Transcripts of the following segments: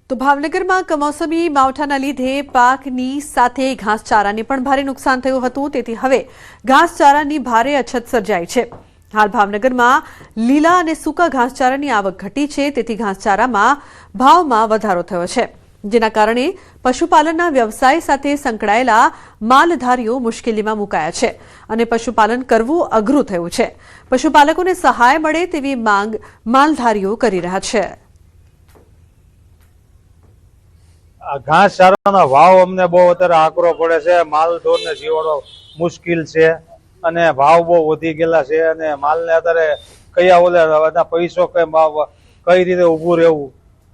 તો ભાવનગરમાં કમોસમી માવઠાના લીધે પાકની સાથે ઘાસચારાને પણ ભારે નુકસાન થયું હતું, તેથી હવે ઘાસચારાની ભારે અછત સર્જાઈ છે। હાલ ભાવનગરમાં લીલા અને સૂકા ઘાસચારાની આવક ઘટી છે, તેથી ઘાસચારામાં ભાવમાં વધારો થયો છે, જેના કારણે પશુપાલનના વ્યવસાય સાથે સંકળાયેલા માલધારીઓ મુશ્કેલીમાં મુકાયા છે અને પશુપાલન કરવું અઘરું થયું છે। પશુપાલકોને સહાય મળે તેવી માંગ માલધારીઓ કરી રહ્યા છે। ઘાસચારાનો ભાવ અમને બહુ અત્યારે આકરો પડે છે। માલઢોરને જીવડો મુશ્કેલ છે અને ભાવ બહુ વધી ગયેલા છે અને માલને અત્યારે કયા ઓલા પૈસો કઈ રીતે ઊભું રહેવું,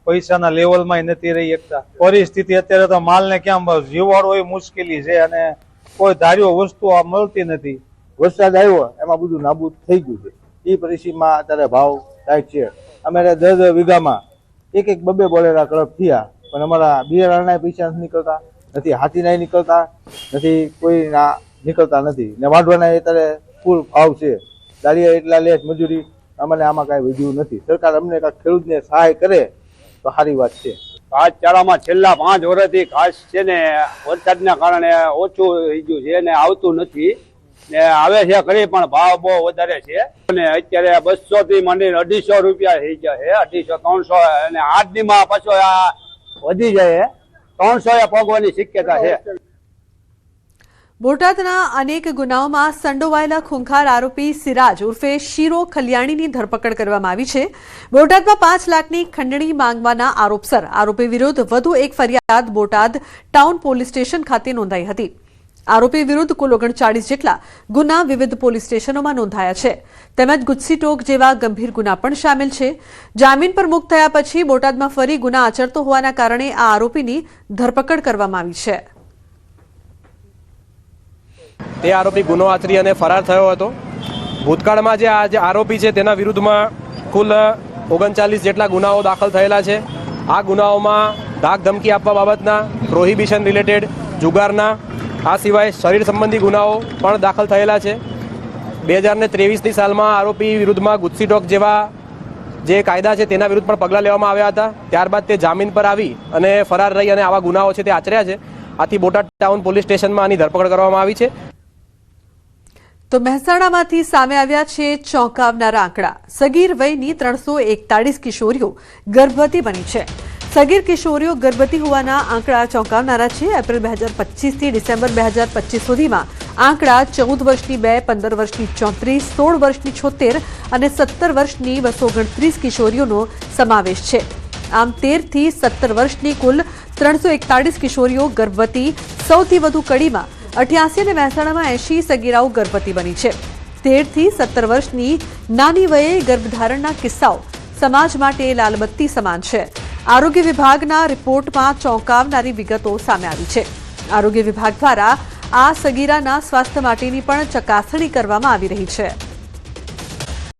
પૈસાના લેવલમાં નથી રહી શકતા। પરિસ્થિતિ અત્યારે તો માલને ક્યાં જીવાડો એ મુશ્કેલી છે અને કોઈ ધાર્યો વસ્તુ મળતી નથી। વરસાદ આવ્યો એમાં બધું નાબૂદ થઈ ગયું છે। એ પરિસ્થિતિમાં અત્યારે ભાવ ટાઈટ છે। અમે 10 વીઘામાં એક બબે બોલેરા કળપ થયા, પણ અમારા બિયારણના પૈસા નથી નીકળતા, નથી હાથીના નીકળતા નથી, કોઈના નીકળતા નથી ને વાઢવાના અત્યારે ફૂલ ભાવ છે। દાળિયા એટલા લેટ મજૂરી, અમને આમાં કાંઈ વધ્યું નથી। સરકાર અમને કાંઈક ખેડૂતને સહાય કરે તો સારી વાત છે। ઘાસચારામાં છેલ્લા 5 વર્ષથી ઘાસ છે ને વરસાદના કારણે ઓછું થઈ ગયું છે ને આવતું નથી ને આવે છે ખરી, પણ ભાવ બહુ વધારે છે અને અત્યારે 200 થી માંડીને 250 રૂપિયા થઈ ગયા છે। 250, 300 અને 8 દીમાં પાછો આ વધી જાય 300 પગવાની શક્યતા છે। બોટાદના અનેક ગુનાઓમાં સંડોવાયેલા ખૂંખાર આરોપી સિરાજ ઉર્ફે શીરો ખલિયાણીની ધરપકડ કરવામાં આવી છે। બોટાદમાં 5 લાખની ખંડણી માંગવાના આરોપસર આરોપી વિરુદ્ધ વધુ એક ફરિયાદ બોટાદ ટાઉન પોલીસ સ્ટેશન ખાતે નોંધાઈ હતી। આરોપી વિરુદ્ધ કુલ 39 જેટલા ગુના વિવિધ પોલીસ સ્ટેશનોમાં નોંધાયા છે, તેમજ ગુજસીટોક જેવા ગંભીર ગુના પણ શામેલ છે। જામીન પર મુક્ત થયા પછી બોટાદમાં ફરી ગુના આચરતો હોવાના કારણે આ આરોપીની ધરપકડ કરવામાં આવી છે। તે આરોપી ગુનો આચરી અને ફરાર થયો હતો। ભૂતકાળમાં જે આ આરોપી છે તેના વિરુદ્ધમાં કુલ 39 જેટલા ગુનાઓ દાખલ થયેલા છે। આ ગુનાઓમાં ધાક ધમકી આપવા બાબતના, પ્રોહિબિશન રિલેટેડ, જુગારના, આ સિવાય શરીર સંબંધી ગુનાઓ પણ દાખલ થયેલા છે। 2023ની સાલમાં આરોપી વિરુદ્ધમાં ગુજસીટોક જેવા જે કાયદા છે તેના વિરુદ્ધ પણ પગલાં લેવામાં આવ્યા હતા। ત્યારબાદ તે જામીન પર આવી અને ફરાર રહી અને આવા ગુનાઓ છે તે આચર્યા છે। આથી બોટાદ ટાઉન પોલીસ સ્ટેશનમાં આની ધરપકડ કરવામાં આવી છે। તો મહેસાણામાંથી સામે આવ્યા છે ચોંકાવનારા આંકડા। સગીર વયની 341 કિશોરીઓ ગર્ભવતી બની છે। સગીર કિશોરીઓ ગર્ભવતી હોવાના આંકડા ચોંકાવનારા છે। એપ્રિલ 2025 થી ડિસેમ્બર 2025 સુધીમાં આંકડા 14 વર્ષની 2, 15 વર્ષની 34, 16 વર્ષની 76 અને 17 વર્ષની 229 કિશોરીઓનો સમાવેશ છે। આમ 13 થી 17 વર્ષની કુલ 341 કિશોરીઓ ગર્ભવતી। સૌથી વધુ કડીમાં 88 અને મહેસાણામાં 80 સગીરાઓ ગર્ભવતી બની છે। 13 થી 17 વર્ષની નાની વયે ગર્ભધારણના કિસ્સાઓ સમાજ માટે લાલબત્તી સમાન છે। આરોગ્ય વિભાગના રિપોર્ટમાં ચોંકાવનારી વિગતો સામે આવી છે। આરોગ્ય વિભાગ દ્વારા આ સગીરાના સ્વાસ્થ્ય માટેની પણ ચકાસણી કરવામાં આવી રહી છે।